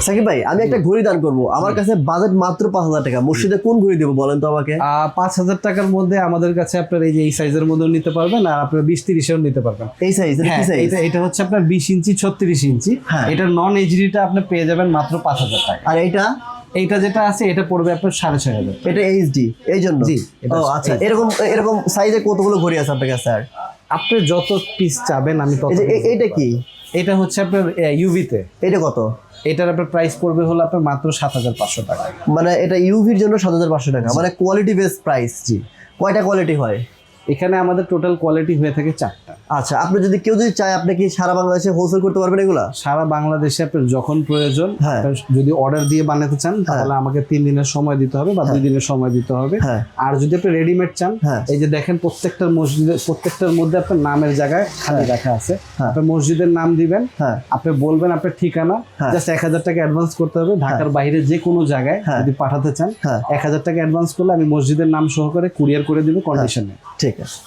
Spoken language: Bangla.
সাকিব ভাই, আমি একটা ঘড়ি দান করবো, আমার কাছে বাজেট মাত্র 5,000 টাকা, মসজিদে কোন ঘড়ি দেবো বলেন তো আমাকে? 5,000 টাকার মধ্যে আমাদের কাছে আপনার এই যে এই সাইজের মধ্যেও নিতে পারবেন, আর আপনার 20-30-এও নিতে পারবেন। এই সাইজ? হ্যাঁ, কি সাইজ? এটা হচ্ছে আপনার 20 ইঞ্চি 36 ইঞ্চি। হ্যাঁ। এটা নন এইচডিটা আপনি পেয়ে যাবেন মাত্র 5,000 টাকা। আর এইটা? এইটা যেটা আছে এটা পড়বে আপনার 6,500। এটা এইচডি, এই জন্য? জি, এটা ও আচ্ছা, HD এরকম এরকম সাইজে কতগুলো ঘড়ি আছে আপনার কাছে স্যার? আপনি যত পিস চাবেন আমি তত এই যে piece এইটা দিতে কি? পারবো। এটা হচ্ছে আপনার ইউভিতে। এটা কত? এটার আপনার প্রাইস পড়বে হলো আপনার মাত্র 7,500 টাকা। মানে এটা ইউভির জন্য 7,500 টাকা, মানে কোয়ালিটি বেস প্রাইস। জি, কয়টা কোয়ালিটি হয় এখানে আমাদের টোটাল কোয়ালিটি হয়ে থাকে 4টা। আচ্ছা, আপনি কেউ যদি চায়, আপনি কি সারা বাংলাদেশে হোলসেল করতে পারবেন এগুলা? সারা বাংলাদেশে আপনার যখন প্রয়োজন, হ্যাঁ। আপনার যদি অর্ডার দিয়ে বানাতে চান তাহলে আমাকে 3 দিনের সময় দিতে হবে বা 2 দিনের সময় দিতে হবে। হ্যাঁ। আর যদি আপনি রেডিমেড চান, হ্যাঁ। এই যে দেখেন প্রত্যেকটার প্রত্যেকটার মধ্যে আপনার নামের জায়গায় খালি রাখা আছে। হ্যাঁ। আপনি মসজিদের নাম দিবেন, হ্যাঁ। আপনি বলবেন আপনার ঠিকানা, হ্যাঁ। জাস্ট 1,000 টাকা অ্যাডভান্স করতে হবে। ঢাকার বাইরে যে কোনো জায়গায় হ্যাঁ। যদি পাঠাতে চান, হ্যাঁ। 1,000 টাকা অ্যাডভান্স করলে আমি মসজিদের নাম সহকারে কুরিয়ার করে দিব কন্ডিশনে। ঠিক আছে।